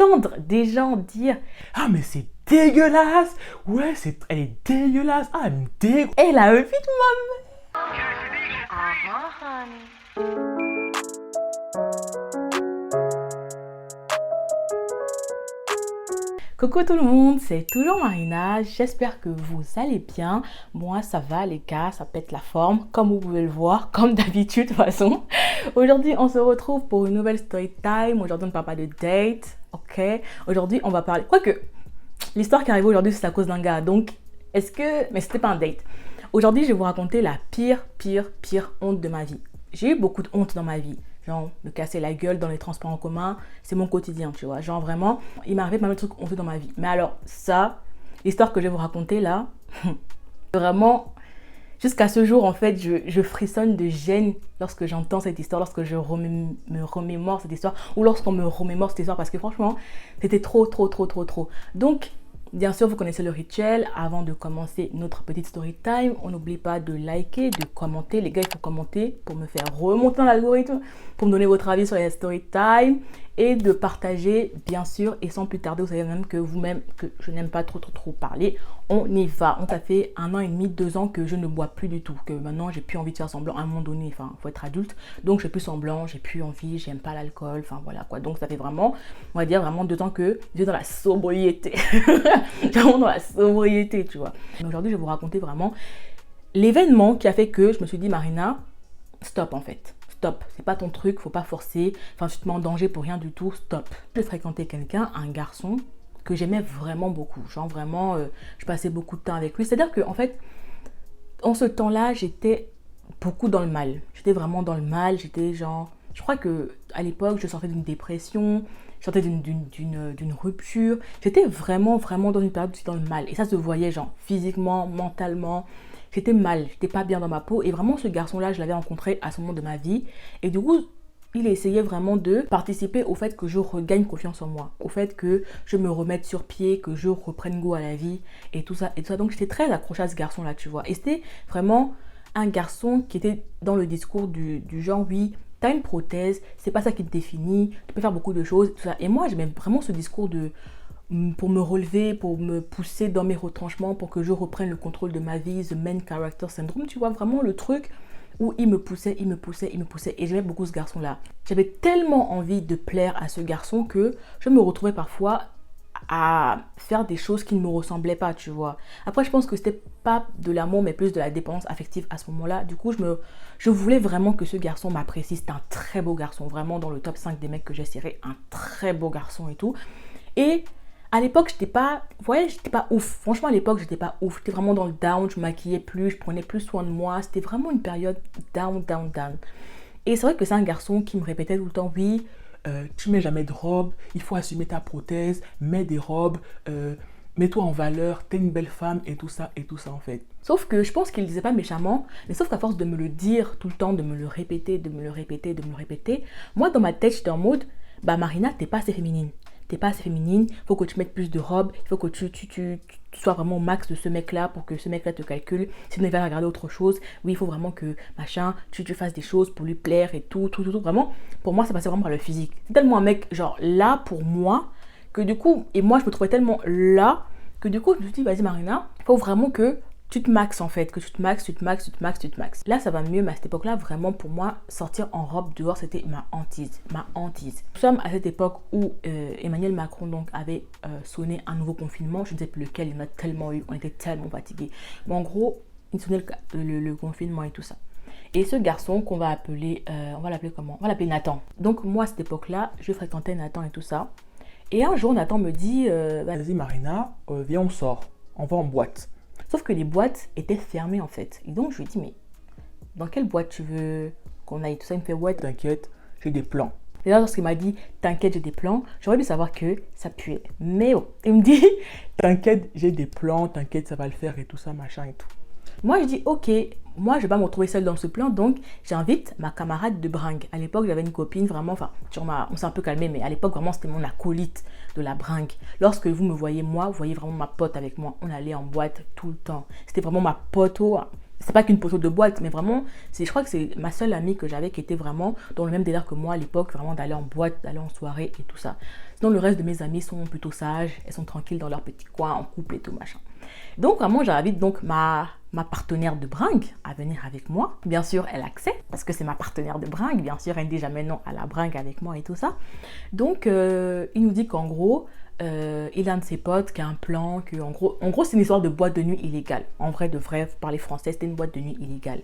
d'entendre des gens dire « Ah, mais c'est dégueulasse! Ouais, elle est dégueulasse! Ah, elle me dégoûte! Elle a envie de moi! » Coucou tout le monde, c'est toujours Marina, j'espère que vous allez bien. Moi ça va les gars, ça pète la forme, comme vous pouvez le voir, comme d'habitude de toute façon. Aujourd'hui on se retrouve pour une nouvelle story time, aujourd'hui on ne parle pas de date, ok. Aujourd'hui on va parler, quoique l'histoire qui arrive aujourd'hui c'est à cause d'un gars, donc est-ce que, mais c'était pas un date. Aujourd'hui je vais vous raconter la pire honte de ma vie. J'ai eu beaucoup de honte dans ma vie. Genre, me casser la gueule dans les transports en commun, c'est mon quotidien, tu vois. Genre, vraiment, il m'est arrivé pas mal de trucs honteux dans ma vie. Mais alors, ça, l'histoire que je vais vous raconter là, vraiment, jusqu'à ce jour, en fait, je frissonne de gêne lorsque j'entends cette histoire, lorsque je me remémore cette histoire, ou lorsqu'on me remémore cette histoire, parce que franchement, c'était trop. Donc, bien sûr, vous connaissez le rituel. Avant de commencer notre petite story time, on n'oublie pas de liker, de commenter. Les gars, il faut commenter pour me faire remonter dans l'algorithme, pour me donner votre avis sur les story time et de partager, bien sûr. Et sans plus tarder, vous savez même que je n'aime pas trop parler. On y va. Ça fait 1 an et demi, 2 ans que je ne bois plus du tout. Que maintenant, j'ai plus envie de faire semblant. À un moment donné, enfin, il faut être adulte. Donc, j'ai plus semblant, j'ai plus envie, j'aime pas l'alcool. Enfin, voilà quoi. Donc, ça fait vraiment, on va dire vraiment 2 ans que je suis dans la sobriété. Vraiment dans la sobriété, tu vois. Mais aujourd'hui, je vais vous raconter vraiment l'événement qui a fait que je me suis dit, Marina, stop en fait. Stop, c'est pas ton truc, faut pas forcer. Enfin, tu te mets en danger pour rien du tout, stop. Je fréquentais quelqu'un, un garçon, que j'aimais vraiment beaucoup. Genre vraiment, je passais beaucoup de temps avec lui. C'est-à-dire qu'en fait, en ce temps-là, j'étais beaucoup dans le mal. J'étais vraiment dans le mal, j'étais genre... Je crois qu'à l'époque, je sortais d'une dépression, je sortais d'une rupture. J'étais vraiment dans une période où j'étais dans le mal. Et ça se voyait genre physiquement, mentalement. J'étais mal, j'étais pas bien dans ma peau. Et vraiment, ce garçon-là, je l'avais rencontré à ce moment de ma vie. Et du coup, il essayait vraiment de participer au fait que je regagne confiance en moi. Au fait que je me remette sur pied, que je reprenne goût à la vie et tout ça. Donc, j'étais très accrochée à ce garçon-là, tu vois. Et c'était vraiment un garçon qui était dans le discours du genre, oui, t'as une prothèse, c'est pas ça qui te définit, tu peux faire beaucoup de choses, tout ça. Et moi, j'aimais vraiment ce discours pour me relever, pour me pousser dans mes retranchements, pour que je reprenne le contrôle de ma vie, the main character syndrome, tu vois, vraiment le truc où il me poussait. Et j'aimais beaucoup ce garçon-là. J'avais tellement envie de plaire à ce garçon que je me retrouvais parfois à faire des choses qui ne me ressemblaient pas, tu vois. Après, je pense que c'était pas de l'amour, mais plus de la dépendance affective à ce moment-là. Du coup, je voulais vraiment que ce garçon m'apprécie. C'était un très beau garçon, vraiment dans le top 5 des mecs que j'ai serré, un très beau garçon et tout. Et à l'époque, j'étais pas ouf. Franchement, à l'époque, j'étais pas ouf. J'étais vraiment dans le down, je maquillais plus, je prenais plus soin de moi. C'était vraiment une période down. Et c'est vrai que c'est un garçon qui me répétait tout le temps, oui, tu mets jamais de robe, il faut assumer ta prothèse, mets des robes, mets-toi en valeur, t'es une belle femme et tout ça en fait. Sauf que je pense qu'il ne disait pas méchamment, mais sauf qu'à force de me le dire tout le temps, de me le répéter, moi dans ma tête j'étais en mode, bah Marina, t'es pas assez féminine. Faut que tu mettes plus de robes, il faut que tu sois vraiment au max de ce mec-là pour que ce mec-là te calcule. Sinon, il va regarder autre chose. Oui, il faut vraiment que, machin, tu fasses des choses pour lui plaire et tout. Vraiment, pour moi, ça passait vraiment par le physique. C'est tellement un mec, genre, là, pour moi, que du coup, et moi, je me trouvais tellement là, que du coup, je me suis dit, vas-y, Marina, il faut vraiment que tu te maxes en fait, que tu te maxes. Là, ça va mieux, mais à cette époque-là, vraiment, pour moi, sortir en robe dehors, c'était ma hantise. Nous sommes à cette époque où Emmanuel Macron donc avait sonné un nouveau confinement. Je ne sais plus lequel, il y en a tellement eu, on était tellement fatigués. Mais en gros, il sonnait le confinement et tout ça. Et ce garçon qu'on va appeler, on va l'appeler comment? On va l'appeler Nathan. Donc moi, à cette époque-là, je fréquentais Nathan et tout ça. Et un jour, Nathan me dit, vas-y Marina, viens, on sort, on va en boîte. Sauf que les boîtes étaient fermées en fait. Et donc je lui dis, mais dans quelle boîte tu veux qu'on aille? Tout ça, il me fait, ouais, t'inquiète, j'ai des plans. Et là, lorsqu'il m'a dit, t'inquiète, j'ai des plans, j'aurais dû savoir que ça puait. Mais oh, il me dit, t'inquiète, j'ai des plans, t'inquiète, ça va le faire et tout ça, machin et tout. Moi, je dis, ok, moi, je vais pas me retrouver seule dans ce plan, donc j'invite ma camarade de bringue. À l'époque, j'avais une copine vraiment, enfin, on s'est un peu calmé, mais à l'époque, vraiment, c'était mon acolyte de la bringue. Lorsque vous me voyez, moi, vous voyez vraiment ma pote avec moi. On allait en boîte tout le temps. C'était vraiment ma pote. c'est pas qu'une photo de boîte, mais vraiment, je crois que c'est ma seule amie que j'avais qui était vraiment dans le même délire que moi à l'époque, vraiment d'aller en boîte, d'aller en soirée et tout ça. Sinon, le reste de mes amies sont plutôt sages, elles sont tranquilles dans leur petit coin, en couple et tout machin. Donc vraiment, j'invite donc ma partenaire de bringue à venir avec moi. Bien sûr, elle accepte parce que c'est ma partenaire de bringue. Bien sûr, elle ne dit jamais non à la bringue avec moi et tout ça. Donc, il nous dit qu'en gros, il a un de ses potes qui a un plan, que en gros c'est une histoire de boîte de nuit illégale. En vrai, de vrai, pour parler français, c'était une boîte de nuit illégale.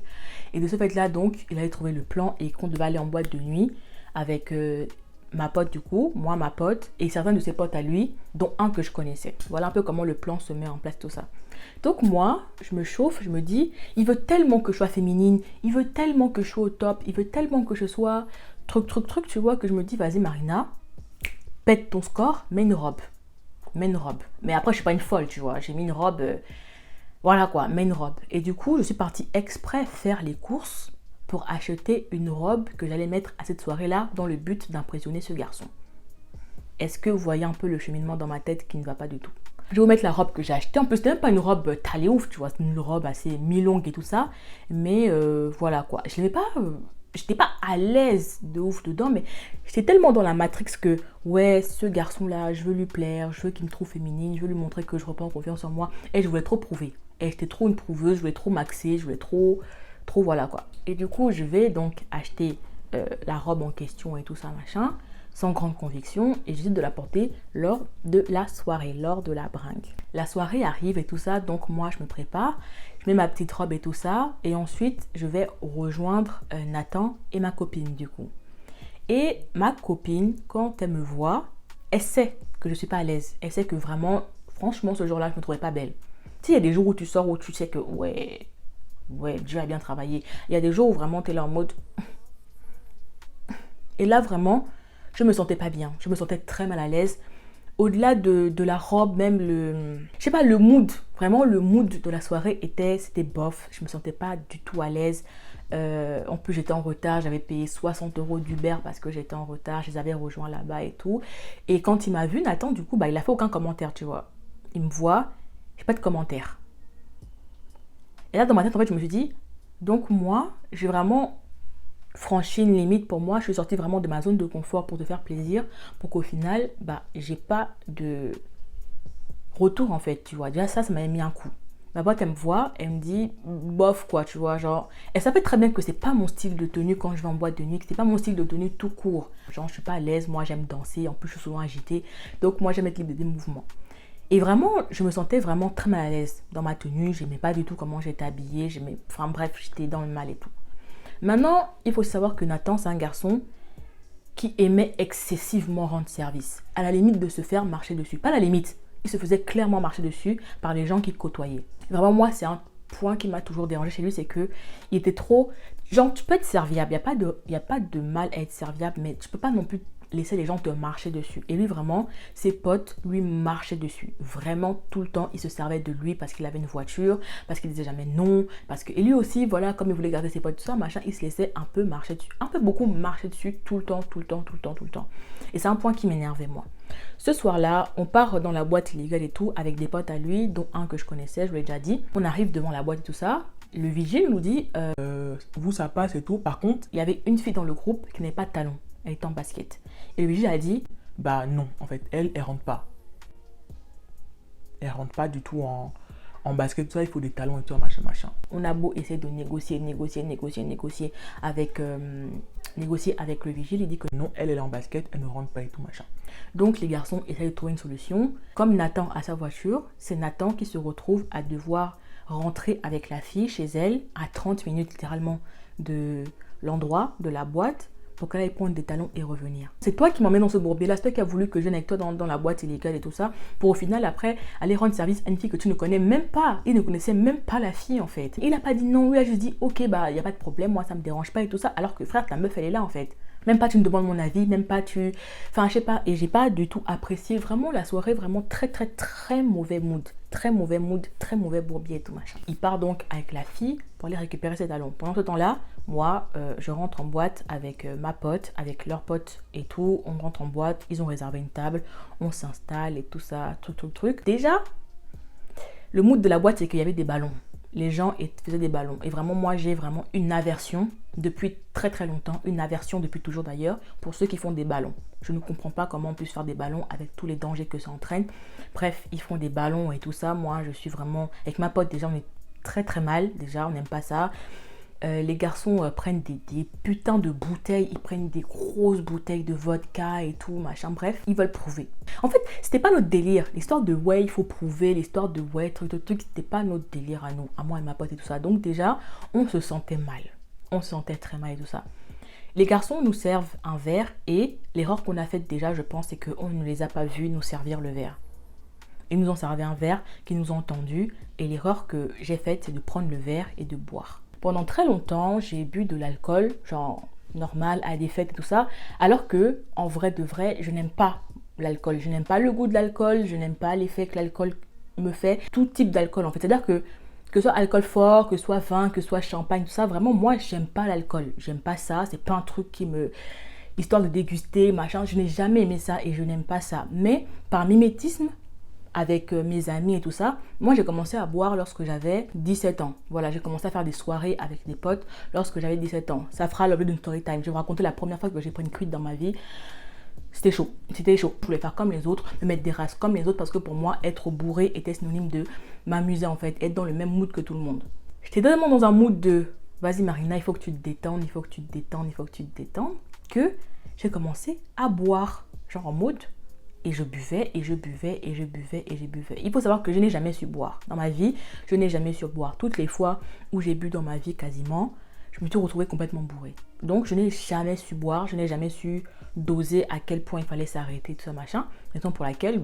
Et de ce fait-là, donc, il avait trouvé le plan et qu'on devait aller en boîte de nuit avec ma pote du coup, moi, ma pote, et certains de ses potes à lui, dont un que je connaissais. Voilà un peu comment le plan se met en place, tout ça. Donc moi, je me chauffe, je me dis, il veut tellement que je sois féminine, il veut tellement que je sois au top, il veut tellement que je sois truc, tu vois, que je me dis, vas-y Marina, pète ton score, mets une robe. Mets une robe. Mais après, je suis pas une folle, tu vois, j'ai mis une robe, voilà quoi, mets une robe. Et du coup, je suis partie exprès faire les courses pour acheter une robe que j'allais mettre à cette soirée-là dans le but d'impressionner ce garçon. Est-ce que vous voyez un peu le cheminement dans ma tête qui ne va pas du tout? Je vais vous mettre la robe que j'ai achetée. En plus, c'était même pas une robe taillée ouf, tu vois. C'est une robe assez mi-longue et tout ça. Mais voilà quoi. Je n'aimais pas... j'étais pas à l'aise de ouf dedans, mais j'étais tellement dans la matrix que ouais, ce garçon-là, je veux lui plaire, je veux qu'il me trouve féminine, je veux lui montrer que je reprends confiance en moi. Et je voulais trop prouver. Et j'étais trop une prouveuse, je voulais trop maxer, je voulais trop voilà quoi. Et du coup, je vais donc acheter la robe en question et tout ça, machin, sans grande conviction, et j'essaie de la porter lors de la soirée, lors de la bringue. La soirée arrive et tout ça, donc moi je me prépare, je mets ma petite robe et tout ça, et ensuite je vais rejoindre Nathan et ma copine du coup. Et ma copine, quand elle me voit, elle sait que je suis pas à l'aise, elle sait que vraiment, franchement ce jour-là je me trouvais pas belle. Tu sais, il y a des jours où tu sors où tu sais que ouais, Dieu a bien travaillé. Il y a des jours où vraiment tu es là en mode... Et là vraiment, je me sentais pas bien, je me sentais très mal à l'aise. Au-delà de la robe, même je sais pas, le mood, vraiment le mood de la soirée c'était bof. Je me sentais pas du tout à l'aise. En plus, j'étais en retard, j'avais payé 60 € d'Uber parce que j'étais en retard, je les avais rejoints là-bas et tout. Et quand il m'a vu, Nathan, du coup, il a fait aucun commentaire, tu vois. Il me voit, j'ai pas de commentaire. Et là, dans ma tête, en fait, je me suis dit, donc moi, j'ai vraiment franchi une limite pour moi. Je suis sortie vraiment de ma zone de confort pour te faire plaisir, pour qu'au final, j'ai pas de retour, en fait, tu vois. Déjà, ça m'avait mis un coup. Ma boîte, elle me voit, elle me dit, bof, quoi, tu vois, genre... Elle savait très bien que c'est pas mon style de tenue quand je vais en boîte de nuit, que c'est pas mon style de tenue tout court. Genre, je suis pas à l'aise, moi, j'aime danser, en plus, je suis souvent agitée. Donc, moi, j'aime être libre des mouvements. Et vraiment, je me sentais vraiment très mal à l'aise dans ma tenue. J'aimais pas du tout comment j'étais habillée. Enfin bref, j'étais dans le mal et tout. Maintenant, il faut savoir que Nathan, c'est un garçon qui aimait excessivement rendre service. À la limite de se faire marcher dessus. Pas à la limite, il se faisait clairement marcher dessus par les gens qu'il côtoyait. Vraiment, moi, c'est un point qui m'a toujours dérangé chez lui, c'est que il était trop... Genre, tu peux être serviable. Il n'y a pas de mal à être serviable, mais tu peux pas non plus laisser les gens te marcher dessus. Et lui, vraiment, ses potes lui marchaient dessus. Vraiment, tout le temps, il se servait de lui parce qu'il avait une voiture, parce qu'il disait jamais non, parce que... Et lui aussi, voilà, comme il voulait garder ses potes, tout ça, machin, il se laissait un peu marcher dessus. Un peu beaucoup marcher dessus tout le temps. Et c'est un point qui m'énervait, moi. Ce soir-là, on part dans la boîte illégale et tout, avec des potes à lui, dont un que je connaissais, je vous l'ai déjà dit. On arrive devant la boîte et tout ça. Le vigile nous dit, vous, ça passe et tout. Par contre, il y avait une fille dans le groupe qui n'avait pas de talons. Elle était en basket. Et le vigile a dit, non, en fait, elle rentre pas. Elle rentre pas du tout en basket, tout ça, il faut des talons et tout, machin. On a beau essayer de négocier avec le vigile, il dit que non, elle est en basket, elle ne rentre pas et tout, machin. Donc les garçons essayent de trouver une solution. Comme Nathan a sa voiture, c'est Nathan qui se retrouve à devoir rentrer avec la fille chez elle, à 30 minutes littéralement de l'endroit, de la boîte, pour qu'elle aille prendre des talons et revenir. C'est toi qui m'emmènes dans ce bourbier-là, c'est toi qui as voulu que je vienne avec toi dans la boîte illégale et tout ça, pour au final après aller rendre service à une fille que tu ne connais même pas. Il ne connaissait même pas la fille en fait. Il n'a pas dit non, il a juste dit ok, il n'y a pas de problème, moi ça me dérange pas et tout ça, alors que frère, ta meuf elle est là en fait. Même pas tu me demandes mon avis, même pas tu... Enfin je sais pas, et j'ai pas du tout apprécié vraiment la soirée, vraiment très mauvais mood. Très mauvais bourbier et tout machin. Il part donc avec la fille pour aller récupérer ses talons. Pendant ce temps-là, moi, je rentre en boîte avec ma pote, avec leur pote et tout. On rentre en boîte, ils ont réservé une table, on s'installe et tout ça, tout le truc. Déjà, le mood de la boîte, c'est qu'il y avait des ballons. les gens faisaient des ballons. Et vraiment, moi, j'ai vraiment une aversion depuis très très longtemps, une aversion depuis toujours d'ailleurs, pour ceux qui font des ballons. Je ne comprends pas comment on puisse faire des ballons avec tous les dangers que ça entraîne. Bref, ils font des ballons et tout ça. Moi, je suis vraiment... Avec ma pote, déjà, on est très très mal. Déjà, on n'aime pas ça. Les garçons prennent des putains de bouteilles, ils prennent des grosses bouteilles de vodka et tout, machin, bref, ils veulent prouver. En fait, c'était pas notre délire, l'histoire de ouais, il faut prouver, l'histoire de ouais, truc, c'était pas notre délire à nous, à moi et ma pote et tout ça. Donc déjà, on se sentait mal, on se sentait très mal et tout ça. Les garçons nous servent un verre et l'erreur qu'on a faite déjà, je pense, c'est qu'on ne les a pas vus nous servir le verre. Ils nous ont servi un verre, qu'ils nous ont entendu, et l'erreur que j'ai faite, c'est de prendre le verre et de boire. Pendant très longtemps, j'ai bu de l'alcool, genre normal, à des fêtes et tout ça, alors que, en vrai de vrai, je n'aime pas l'alcool. Je n'aime pas le goût de l'alcool, je n'aime pas l'effet que l'alcool me fait, tout type d'alcool en fait. C'est-à-dire que ce soit alcool fort, que ce soit vin, que ce soit champagne, tout ça, vraiment, moi, j'aime pas l'alcool. J'aime pas ça, c'est pas un truc qui me... Histoire de déguster, machin, je n'ai jamais aimé ça et je n'aime pas ça. Mais, par mimétisme, avec mes amis et tout ça, moi j'ai commencé à boire lorsque j'avais 17 ans. Voilà, j'ai commencé à faire des soirées avec des potes lorsque j'avais 17 ans. Ça fera l'objet d'une story time. Je vais vous raconter la première fois que j'ai pris une cuite dans ma vie. C'était chaud, c'était chaud. Je voulais faire comme les autres, me mettre des races comme les autres parce que pour moi, être bourré était synonyme de m'amuser en fait, être dans le même mood que tout le monde. J'étais tellement dans un mood de vas-y Marina, il faut que tu te détendes, il faut que tu te détendes, il faut que tu te détendes, que j'ai commencé à boire, genre en mode... Et je buvais, et je buvais, et je buvais, et je buvais. Il faut savoir que je n'ai jamais su boire. Dans ma vie, je n'ai jamais su boire. Toutes les fois où j'ai bu dans ma vie quasiment, je me suis retrouvée complètement bourrée. Donc, je n'ai jamais su boire, je n'ai jamais su doser à quel point il fallait s'arrêter, tout ça, machin. Raison pour laquelle,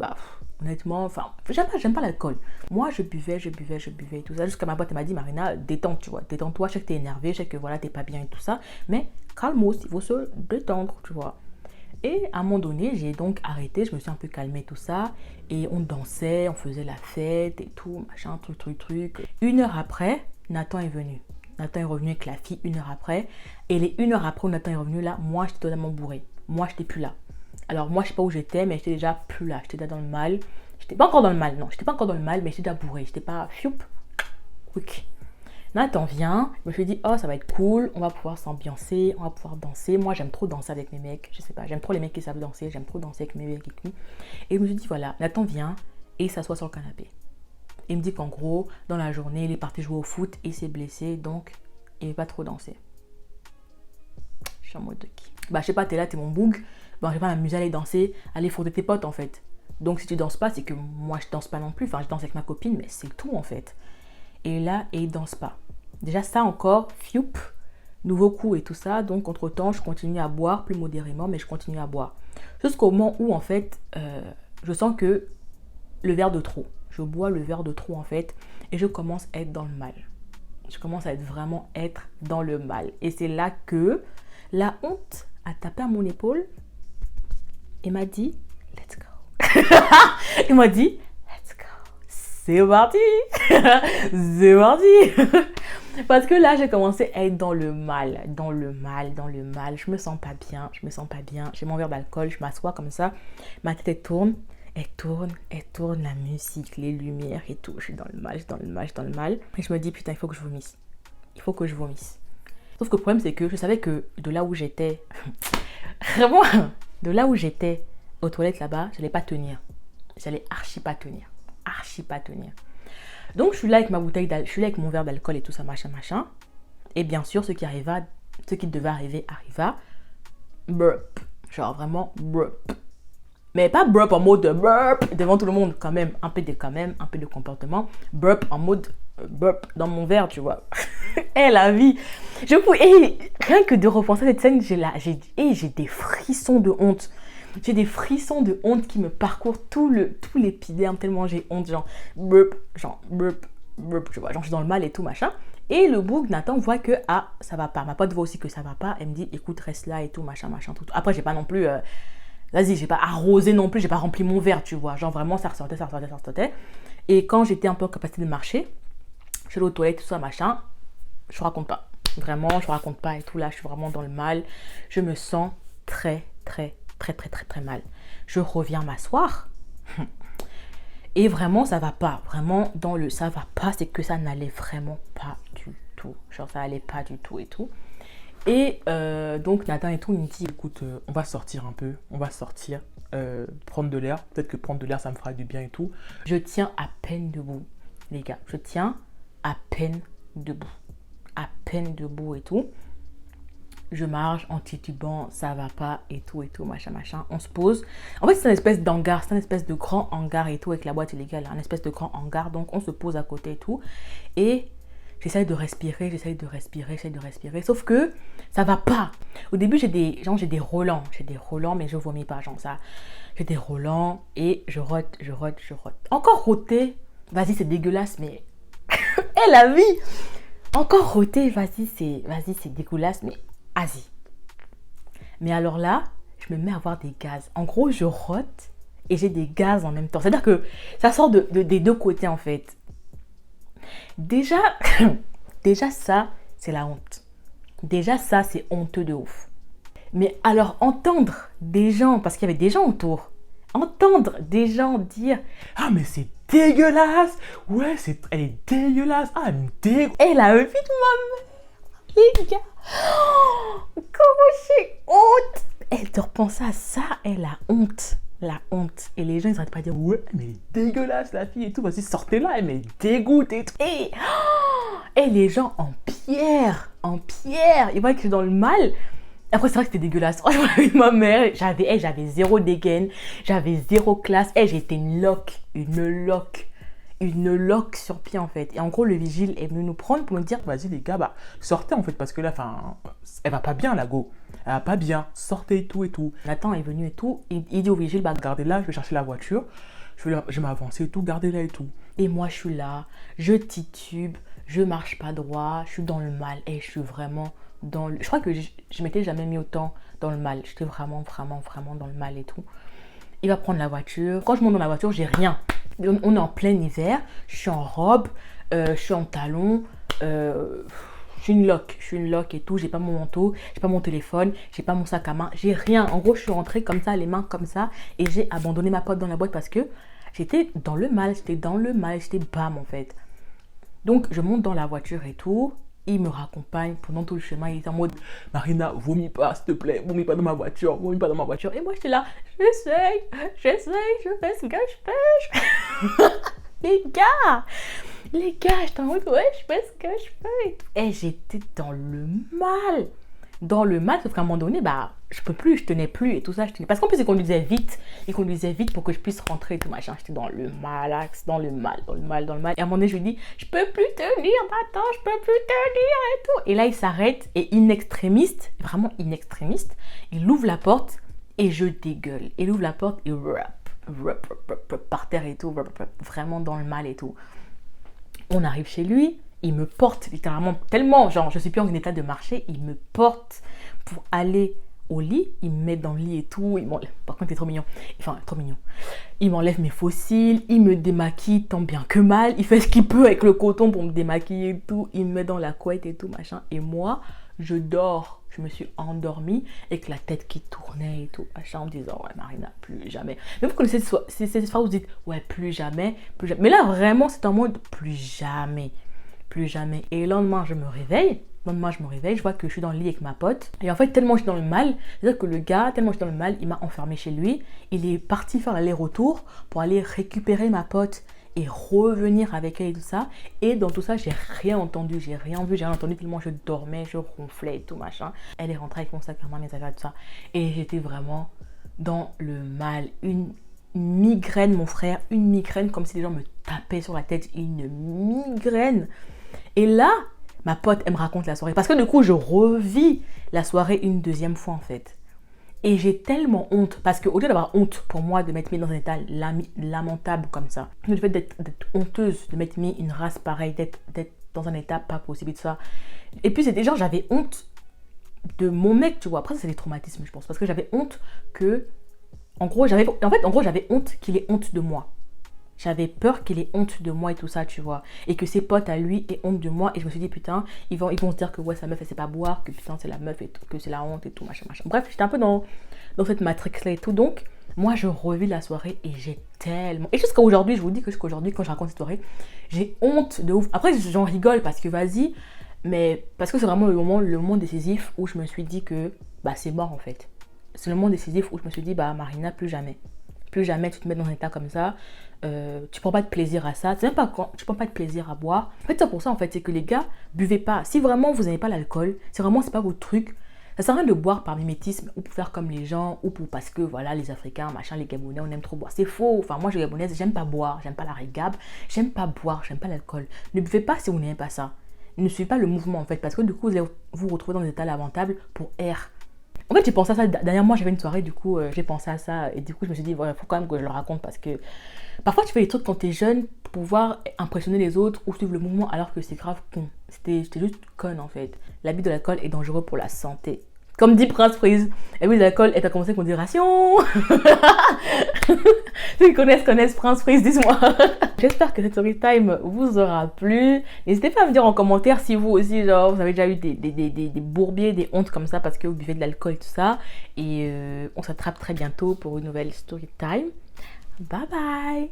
honnêtement, enfin, j'aime pas l'alcool. Moi, je buvais, et tout ça. Jusqu'à ma pote, elle m'a dit, Marina, détends, tu vois. Détends-toi, je sais que t'es énervée, je sais que voilà, t'es pas bien et tout ça. Mais calmos, il faut se détendre, tu vois. Et à un moment donné, j'ai donc arrêté, je me suis un peu calmée, tout ça. Et on dansait, on faisait la fête et tout, machin, truc. 1 heure après, Nathan est venu. Nathan est revenu avec la fille 1 heure après. Et les 1 heure après où Nathan est revenu là, moi, j'étais totalement bourrée. Moi, j'étais plus là. Alors, moi, je sais pas où j'étais, mais j'étais déjà plus là. J'étais déjà dans le mal. J'étais pas encore dans le mal, non. J'étais pas encore dans le mal, mais j'étais déjà bourrée. J'étais pas, quick. Nathan vient, je me suis dit, oh ça va être cool, on va pouvoir s'ambiancer, on va pouvoir danser. Moi j'aime trop danser avec mes mecs, je sais pas, j'aime trop les mecs qui savent danser, j'aime trop danser avec mes mecs et tout. Et je me suis dit, voilà, Nathan vient et s'assoit sur le canapé. Il me dit qu'en gros, dans la journée, il est parti jouer au foot et il s'est blessé, donc il ne va pas trop danser. Je suis en mode de qui? Je sais pas, t'es là, t'es mon boug, je vais pas m'amuser à aller danser, aller frotter tes potes en fait. Donc si tu danses pas, c'est que moi je danse pas non plus, enfin je danse avec ma copine, mais c'est tout en fait. Et là, il danse pas. Déjà ça encore, nouveau coup et tout ça. Donc entre temps, je continue à boire plus modérément, mais je continue à boire. Jusqu'au moment où en fait, je sens que le verre de trop. Je bois le verre de trop en fait. Et je commence à être dans le mal. Je commence à vraiment être dans le mal. Et c'est là que la honte a tapé à mon épaule et m'a dit, let's go. Il m'a dit, let's go. C'est parti. C'est parti. Parce que là, j'ai commencé à être dans le mal. Je me sens pas bien, J'ai mon verre d'alcool, je m'assois comme ça. Ma tête, elle tourne, la musique, les lumières et tout. Je suis dans le mal. Et je me dis, putain, il faut que je vomisse. Sauf que le problème, c'est que je savais que de là où j'étais, vraiment, de là où j'étais, aux toilettes là-bas, j'allais pas tenir. J'allais archi pas tenir. Donc je suis là avec ma bouteille je suis là avec mon verre d'alcool et tout ça, machin. Et bien sûr, ce qui devait arriver, arriva. Burp. Genre vraiment burp. Mais pas burp en mode burp devant tout le monde, quand même, un peu de comportement. Burp en mode burp dans mon verre, tu vois. La vie. Rien que de repenser à cette scène, j'ai des frissons de honte. J'ai des frissons de honte qui me parcourent tout l'épiderme tellement j'ai honte, genre burp, tu vois, genre je suis dans le mal et tout machin. Et le boug Nathan voit que ça va pas. Ma pote voit aussi que ça va pas. Elle me dit écoute reste là et tout machin tout. Après j'ai pas non plus, j'ai pas arrosé non plus, j'ai pas rempli mon verre, tu vois, genre vraiment ça ressortait. Et quand j'étais un peu en capacité de marcher, je suis allée aux toilettes tout ça machin, je raconte pas. Vraiment je raconte pas et tout là, je suis vraiment dans le mal. Je me sens très mal. Je reviens m'asseoir Et vraiment, ça va pas. Vraiment, dans le ça va pas, c'est que ça n'allait vraiment pas du tout. Genre, ça allait pas du tout et tout. Et donc, Nathan et tout, il me dit, Écoute, on va sortir un peu, on va sortir, prendre de l'air. Peut-être que prendre de l'air, ça me fera du bien et tout. je tiens à peine debout, les gars. Je tiens à peine debout. À peine debout et tout. Je marche en titubant, ça va pas et tout, machin, machin. On se pose. En fait, c'est une espèce d'hangar, c'est une espèce de grand hangar et tout, avec la boîte illégale, un espèce de grand hangar. Donc, on se pose à côté et tout. Et j'essaye de respirer, sauf que ça va pas. Au début, j'ai des relents, mais je vomis pas, genre ça. J'ai des relents et je rote. Encore roter, vas-y, c'est dégueulasse, mais et la vie. Encore roter, vas-y, c'est dégueulasse, mais vas-y. Mais alors là, je me mets à avoir des gaz. En gros, je rote et j'ai des gaz en même temps. C'est-à-dire que ça sort des deux côtés, en fait. Déjà, ça, c'est la honte. Déjà, ça, c'est honteux de ouf. Mais alors, entendre des gens, parce qu'il y avait des gens autour, entendre des gens dire « Ah, mais c'est dégueulasse! Ouais, elle est dégueulasse! Ah, elle me dégoûte! » Et la vie de ma mère, les gars, oh, comment j'ai honte! Elle te repense à ça, elle a honte. La honte. Et les gens, ils n'arrêtent pas de dire Ouais, mais elle est dégueulasse, la fille et tout. Vas-y, sortez-la, elle me dégoûte et tout. Et les gens en pierre. Ils voient que je suis dans le mal. Après, c'est vrai que c'était dégueulasse. Oh, avec ma mère, j'avais zéro dégaine, j'avais zéro classe. J'étais une loque sur pied en fait. Et en gros, le vigile est venu nous prendre pour nous dire vas-y les gars, sortez en fait, parce que là, elle va pas bien la go. Elle va pas bien, sortez et tout. Nathan est venu et tout, il dit au vigile, gardez-la, je vais chercher la voiture, je vais m'avancer et tout, gardez-la et tout. Et moi, je suis là, je titube, je marche pas droit, je suis dans le mal. Et je suis vraiment dans le... Je crois que je m'étais jamais mis autant dans le mal. J'étais vraiment dans le mal et tout. Il va prendre la voiture. Quand je monte dans la voiture, j'ai rien. On est en plein hiver, je suis en robe, je suis en talons, je suis une loque et tout. J'ai pas mon manteau, j'ai pas mon téléphone, j'ai pas mon sac à main, j'ai rien. En gros, je suis rentrée comme ça, les mains comme ça, et j'ai abandonné ma pote dans la boîte parce que j'étais dans le mal, j'étais bam en fait. Donc, je monte dans la voiture et tout. Il me raccompagne pendant tout le chemin. Il est en mode Marina, vomis pas, s'il te plaît. Vomis pas dans ma voiture. Et moi, j'étais là. J'essaye, je fais ce que je peux. Les gars, j'étais en mode ouais, je fais ce que je peux. Et j'étais dans le mal. Sauf qu'à un moment donné, je peux plus, je tenais plus et tout ça. Parce qu'en plus, il conduisait vite pour que je puisse rentrer et tout machin. J'étais dans le mal. Et à un moment donné, je lui dis, je peux plus tenir, attends, je peux plus tenir et tout. Et là, il s'arrête et vraiment in extrémiste, il ouvre la porte et je dégueule. Il ouvre la porte et par terre et tout, vraiment dans le mal et tout. On arrive chez lui. Il me porte littéralement tellement, genre je suis plus en état de marcher, il me porte pour aller au lit, il me met dans le lit et tout, par contre il est trop mignon, il m'enlève mes fossiles, il me démaquille tant bien que mal, il fait ce qu'il peut avec le coton pour me démaquiller et tout, il me met dans la couette et tout machin, et moi je dors, je me suis endormie avec la tête qui tournait et tout machin, en me disant ouais Marina, plus jamais. Mais vous connaissez ces phrases où vous dites ouais plus jamais, mais là vraiment c'est en mode plus jamais. Et le lendemain, je me réveille, je vois que je suis dans le lit avec ma pote. Et en fait, tellement je suis dans le mal, c'est-à-dire que le gars, il m'a enfermé chez lui. Il est parti faire l'aller-retour pour aller récupérer ma pote et revenir avec elle et tout ça. Et dans tout ça, j'ai rien entendu, j'ai rien vu, j'ai rien entendu tellement je dormais, je ronflais et tout machin. Elle est rentrée avec mon sac à main, mes affaires et tout ça. Et j'étais vraiment dans le mal. Une migraine, mon frère, une migraine comme si les gens me tapaient sur la tête. Une migraine. Et là, ma pote, elle me raconte la soirée. Parce que du coup, je revis la soirée une deuxième fois en fait. Et j'ai tellement honte. Parce qu'au lieu d'avoir honte pour moi de m'être mis dans un état lamentable comme ça, le fait d'être honteuse, de m'être mis une race pareille, d'être dans un état pas possible et tout ça. Et puis c'était genre, j'avais honte de mon mec, tu vois. Après, c'est des traumatismes, je pense. Parce que j'avais honte que... En gros, j'avais honte qu'il ait honte de moi. J'avais peur qu'il ait honte de moi et tout ça, tu vois. Et que ses potes à lui aient honte de moi. Et je me suis dit, putain, ils vont se dire que ouais, sa meuf, elle sait pas boire, que putain, c'est la meuf et tout, que c'est la honte et tout, machin. Bref, j'étais un peu dans cette matrix-là et tout. Donc, Moi, je revis la soirée et j'ai tellement... Et jusqu'à aujourd'hui, je vous dis que jusqu'à aujourd'hui, quand je raconte cette soirée, j'ai honte de ouf. Après, j'en rigole parce que vas-y, mais parce que c'est vraiment le moment décisif où je me suis dit que bah c'est mort en fait. C'est le moment décisif où je me suis dit, bah Marina, plus jamais. Plus jamais tu te mets dans un état comme ça. Tu prends pas de plaisir à ça. C'est même pas quand tu prends pas de plaisir à boire. En fait, c'est pour ça, en fait, c'est que les gars, buvez pas. Si vraiment vous n'aimez pas l'alcool, si vraiment c'est pas votre truc, ça sert à rien de boire par mimétisme ou pour faire comme les gens ou pour parce que voilà, les Africains, machin, les Gabonais, on aime trop boire. C'est faux. Enfin, moi, je suis gabonaise, j'aime pas boire, j'aime pas la régabe, j'aime pas boire, j'aime pas l'alcool. Ne buvez pas si vous n'aimez pas ça. Ne suivez pas le mouvement, en fait, parce que du coup, vous allez vous retrouver dans des états lamentables pour erre. En fait, j'ai pensé à ça. Dernièrement, j'avais une soirée, du coup, j'ai pensé à ça. Et du coup, je me suis dit, voilà, il faut quand même que je le raconte parce que parfois, tu fais des trucs quand t'es jeune pour pouvoir impressionner les autres ou suivre le mouvement alors que c'est grave con. J'étais juste conne, en fait. L'abus de l'alcool est dangereux pour la santé. Comme dit Prince Freeze, l'abus de l'alcool est à commencer avec modération. Ceux qui connaissent Prince Freeze, dis-moi. J'espère que cette story time vous aura plu. N'hésitez pas à me dire en commentaire si vous aussi, genre, vous avez déjà eu des bourbiers, des hontes comme ça parce que vous buvez de l'alcool et tout ça. Et on s'attrape très bientôt pour une nouvelle story time. Bye bye.